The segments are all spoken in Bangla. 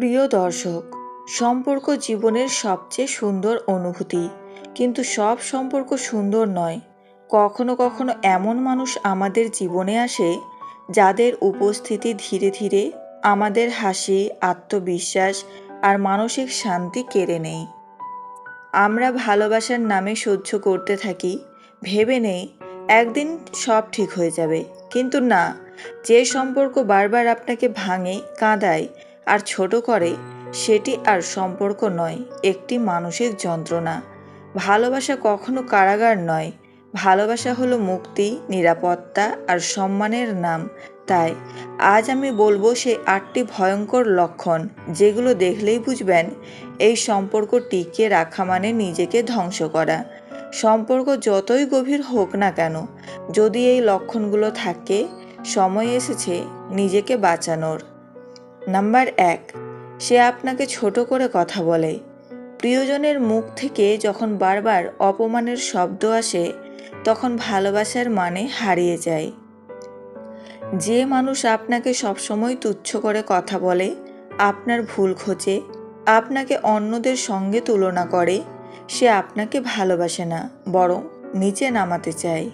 প্রিয় দর্শক, সম্পর্ক জীবনের সবচেয়ে সুন্দর অনুভূতি। কিন্তু সব সম্পর্ক সুন্দর নয়। কখনো কখনো এমন মানুষ আমাদের জীবনে আসে যাদের উপস্থিতি ধীরে ধীরে আমাদের হাসি, আত্মবিশ্বাস আর মানসিক শান্তি কেড়ে নেয়। আমরা ভালোবাসার নামে সহ্য করতে থাকি, ভেবে নেই একদিন সব ঠিক হয়ে যাবে। কিন্তু না, যে সম্পর্ক বারবার আপনাকে ভাঙে, কাঁদায় আর ছোট করে, সেটি আর সম্পর্ক নয়, একটি মানসিক যন্ত্রণা। ভালোবাসা কখনো কারাগার নয়। ভালোবাসা হলো মুক্তি, নিরাপত্তা আর সম্মানের নাম। তাই আজ আমি বলবো সেই 8টি ভয়ঙ্কর লক্ষণ, যেগুলো দেখলেই বুঝবেন এই সম্পর্ক টিকিয়ে রাখা মানে নিজেকে ধ্বংস করা। সম্পর্ক যতই গভীর হোক না কেন, যদি এই লক্ষণগুলো থাকে, সময় এসেছে নিজেকে বাঁচানোর। নাম্বার 1, সে আপনাকে ছোট করে কথা বলে। প্রিয়জনের মুখ থেকে যখন বারবার অপমানের শব্দ আসে, তখন ভালোবাসার মানে হারিয়ে যায়। যে মানুষ আপনাকে সবসময় তুচ্ছ করে কথা বলে, আপনার ভুল খোঁজে, আপনাকে অন্যদের সঙ্গে তুলনা করে, সে আপনাকে ভালোবাসে না, বরং নিচে নামাতে চায়।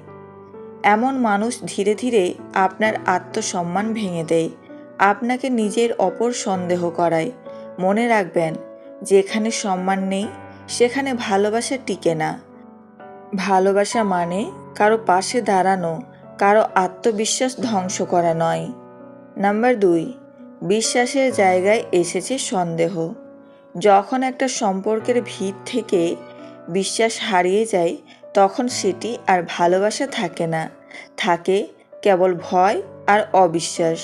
এমন মানুষ ধীরে ধীরে আপনার আত্মসম্মান ভেঙে দেয়, আপনাকে নিজের ওপর সন্দেহ করায়। মনে রাখবেন, যেখানে সম্মান নেই সেখানে ভালোবাসা টিকে না। ভালোবাসা মানে কারো পাশে দাঁড়ানো, কারো আত্মবিশ্বাস ধ্বংস করা নয়। নাম্বার 2, বিশ্বাসের জায়গায় এসেছে সন্দেহ। যখন একটা সম্পর্কের ভিত থেকে বিশ্বাস হারিয়ে যায়, তখন সেটি আর ভালোবাসা থাকে না, থাকে কেবল ভয় আর অবিশ্বাস।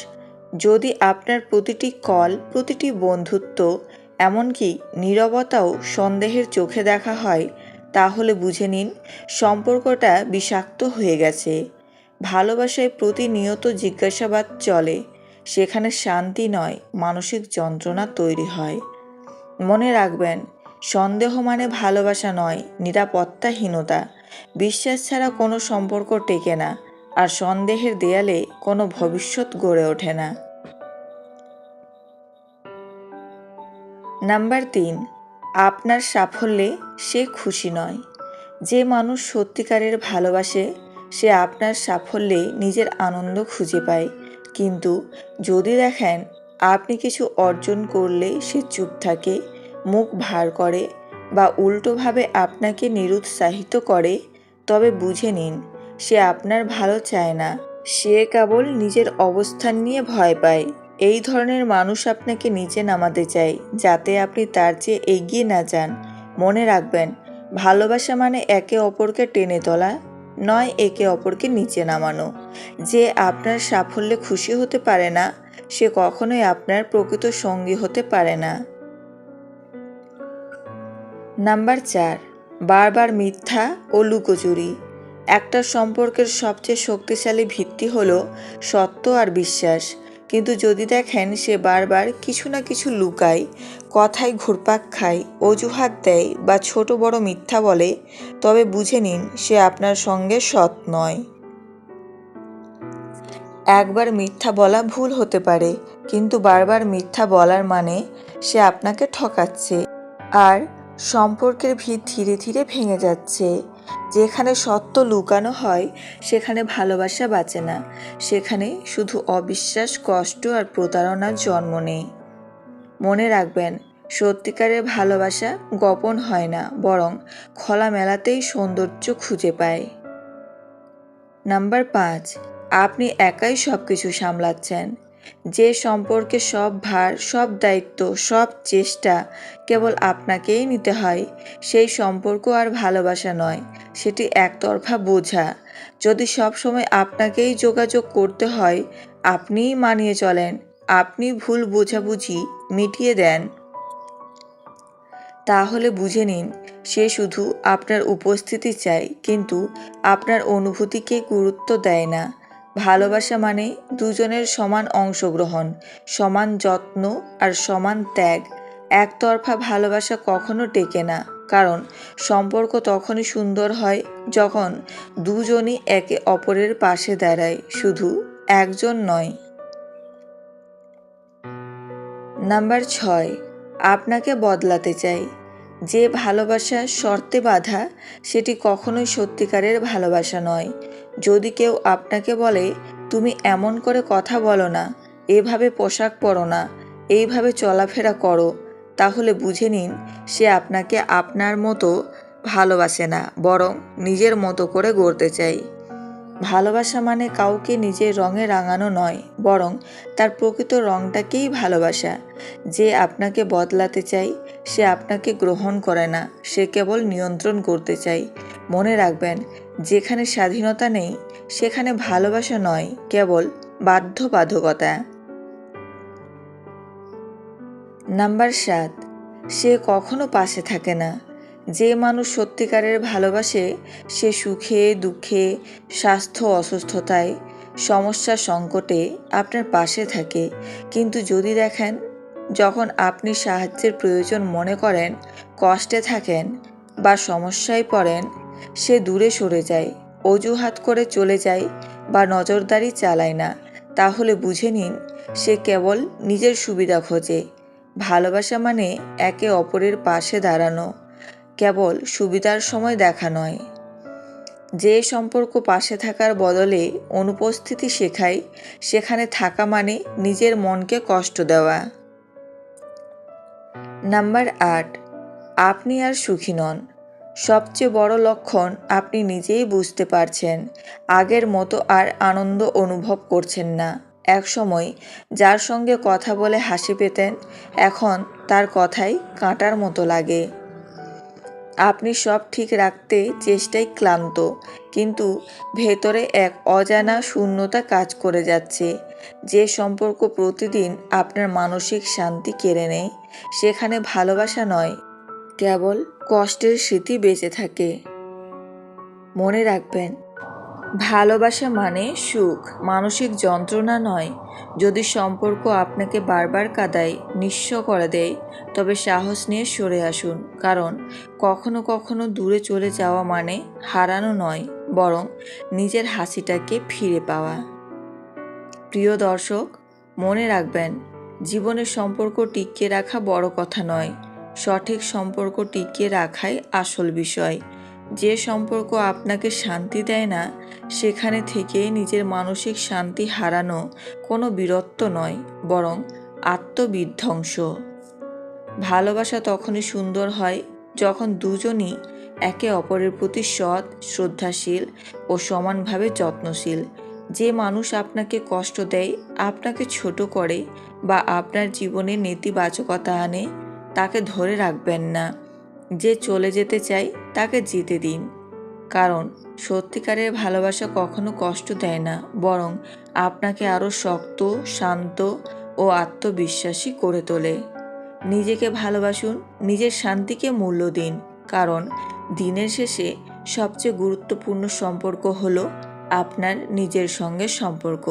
যদি আপনার প্রতিটি কল, প্রতিটি বন্ধুত্ব, এমনকি নীরবতাও সন্দেহের চোখে দেখা হয়, তাহলে বুঝে নিন সম্পর্কটা বিষাক্ত হয়ে গেছে। ভালোবাসায় প্রতিনিয়ত জিজ্ঞাসাবাদ চলে, সেখানে শান্তি নয়, মানসিক যন্ত্রণা তৈরি হয়। মনে রাখবেন, সন্দেহ মানে ভালোবাসা নয়, নিরাপত্তাহীনতা। বিশ্বাস ছাড়া কোনো সম্পর্ক টেকে না, আর সন্দেহের দেয়ালে কোনো ভবিষ্যৎ গড়ে ওঠে না। নাম্বার 3, আপনার সাফল্যে সে খুশি নয়। যে মানুষ সত্যিকারের ভালোবাসে, সে আপনার সাফল্যে নিজের আনন্দ খুঁজে পায়। কিন্তু যদি দেখেন আপনি কিছু অর্জন করলে সে চুপ থাকে, মুখ ভার করে বা উল্টোভাবে আপনাকে নিরুৎসাহিত করে, তবে বুঝে নিন সে আপনার ভালো চায় না, সে কেবল নিজের অবস্থান নিয়ে ভয় পায়। এই ধরনের মানুষ আপনাকে নিচে নামাতে চায়, যাতে আপনি তার চেয়ে এগিয়ে না যান। মনে রাখবেন, ভালোবাসা মানে একে অপরকে টেনে তোলা নয়, একে অপরকে নিচে নামানো। যে আপনার সাফল্যে খুশি হতে পারে না, সে কখনোই আপনার প্রকৃত সঙ্গী হতে পারে না। নাম্বার 4, বারবার মিথ্যা ও লুকোচুরি। একটা সম্পর্কের সবচেয়ে শক্তিশালী ভিত্তি হলো সত্য আর বিশ্বাস। কিন্তু যদি দেখেন সে বারবার কিছু না কিছু লুকায়, কথায় ঘুরপাক খায়, অজুহাত দেয় বা ছোট বড় মিথ্যা বলে, তবে বুঝে নিন সে আপনার সঙ্গে সৎ নয়। একবার মিথ্যা বলা ভুল হতে পারে, কিন্তু বারবার মিথ্যা বলার মানে সে আপনাকে ঠকাচ্ছে, আর সম্পর্কের ভিত ধীরে ধীরে ভেঙে যাচ্ছে। যেখানে সত্য লুকানো হয়, সেখানে ভালোবাসা বাঁচে না, সেখানে শুধু অবিশ্বাস, কষ্ট আর প্রতারণার জন্ম নেয়। মনে রাখবেন, সত্যিকারের ভালোবাসা গোপন হয় না, বরং খোলামেলাতেই সৌন্দর্য খুঁজে পায়। নাম্বার 5, আপনি একাই সব কিছু সামলাচ্ছেন। যে সম্পর্কে সব ভার, সব দায়িত্ব, সব চেষ্টা কেবল আপনাকেই নিতে হয়, সেই সম্পর্ক আর ভালোবাসা নয়, সেটি একতরফা বোঝা। যদি সব সময় আপনাকেই যোগাযোগ করতে হয়, আপনিই মানিয়ে চলেন, আপনি ভুল বোঝাবুঝি মিটিয়ে দেন, তাহলে বুঝে নিন সে শুধু আপনার উপস্থিতি চায়, কিন্তু আপনার অনুভূতিকে গুরুত্ব দেয় না। ভালোবাসা মানে দুজনের সমান অংশগ্রহণ, সমান যত্ন আর সমান ত্যাগ। একতরফা ভালোবাসা কখনো টেকে না, কারণ সম্পর্ক তখনই সুন্দর হয় যখন দুজনই একে অপরের পাশে দাঁড়ায়, শুধু একজন নয়। নাম্বার 6, আপনাকে বদলাতে চাই। যে ভালোবাসা শর্তে বাঁধা সেটি কখনোই সত্যিকারের ভালোবাসা নয়। যদি কেউ আপনাকে বলে, তুমি এমন করে কথা বলো না, এভাবে পোশাক পরো না, এইভাবে চলাফেরা করো, তাহলে বুঝে নিন সে আপনাকে আপনার মতো ভালোবাসে না, বরং নিজের মতো করে গড়তে চাই। ভালোবাসা মানে কাউকে নিজের রঙে রাঙানো নয়, বরং তার প্রকৃত রঙটাকেই ভালোবাসা। যে আপনাকে বদলাতে চাই সে আপনাকে গ্রহণ করে না, সে কেবল নিয়ন্ত্রণ করতে চায়। মনে রাখবেন, যেখানে স্বাধীনতা নেই সেখানে ভালোবাসা নয়, কেবল বাধ্যবাধকতা। নাম্বার 7, সে কখনো পাশে থাকে না। যে মানুষ সত্যিকারের ভালোবাসে সে সুখে দুঃখে, স্বাস্থ্য অসুস্থতায়, সমস্যা সংকটে আপনার পাশে থাকে। কিন্তু যদি দেখেন যখন আপনি সাহায্যের প্রয়োজন মনে করেন, কষ্টে থাকেন বা সমস্যায় পড়েন, সে দূরে সরে যায়, অজুহাত করে চলে যায় বা নজরদারি চালায় না, তাহলে বুঝে নিন সে কেবল নিজের সুবিধা খোঁজে। ভালোবাসা মানে একে অপরের পাশে দাঁড়ানো, কেবল সুবিধার সময় দেখা নয়। যে সম্পর্ক পাশে থাকার বদলে অনুপস্থিতি শেখায়, সেখানে থাকা মানে নিজের মনকে কষ্ট দেওয়া। নাম্বার 8, আপনি আর সুখী নন। সবচেয়ে বড় লক্ষণ, আপনি নিজেই বুঝতে পারছেন আগের মতো আর আনন্দ অনুভব করছেন না। এক সময় যার সঙ্গে কথা বলে হাসি পেতেন, এখন তার কথাই কাঁটার মতো লাগে। আপনি সব ঠিক রাখতে চেষ্টায় ক্লান্ত, কিন্তু ভেতরে এক অজানা শূন্যতা কাজ করে যাচ্ছে। যে সম্পর্ক প্রতিদিন আপনার মানসিক শান্তি কেড়ে নেয়, সেখানে ভালোবাসা নয়, কেবল কষ্টের স্মৃতি বেঁচে থাকে। মনে রাখবেন, ভালোবাসা মানে সুখ, মানসিক যন্ত্রণা নয়। যদি সম্পর্ক আপনাকে বারবার কাঁদায়, নিঃস্ব করে দেয়, তবে সাহস নিয়ে সরে আসুন। কারণ কখনো কখনো দূরে চলে যাওয়া মানে হারানো নয়, বরং নিজের হাসিটাকে ফিরে পাওয়া। প্রিয় দর্শক, মনে রাখবেন, জীবনের সম্পর্ক টিকিয়ে রাখা বড় কথা নয়, সঠিক সম্পর্ক টিকিয়ে রাখাই আসল বিষয়। যে সম্পর্ক আপনাকে শান্তি দেয় না, সেখানে থেকে নিজের মানসিক শান্তি হারানো কোনো বীরত্ব নয়, বরং আত্মবিধ্বংস। ভালোবাসা তখনই সুন্দর হয় যখন দুজনই একে অপরের প্রতি সৎ, শ্রদ্ধাশীল ও সমানভাবে যত্নশীল। যে মানুষ আপনাকে কষ্ট দেয়, আপনাকে ছোট করে বা আপনার জীবনে নেতিবাচকতা আনে, তাকে ধরে রাখবেন না। যে চলে যেতে চায় তাকে যেতে দিন। কারণ সত্যিকারের ভালোবাসা কখনো কষ্ট দেয় না, বরং আপনাকে আরও শক্ত, শান্ত ও আত্মবিশ্বাসী করে তোলে। নিজেকে ভালোবাসুন, নিজের শান্তিকে মূল্য দিন, কারণ দিনের শেষে সবচেয়ে গুরুত্বপূর্ণ সম্পর্ক হলো আপনার নিজের সঙ্গে সম্পর্ক।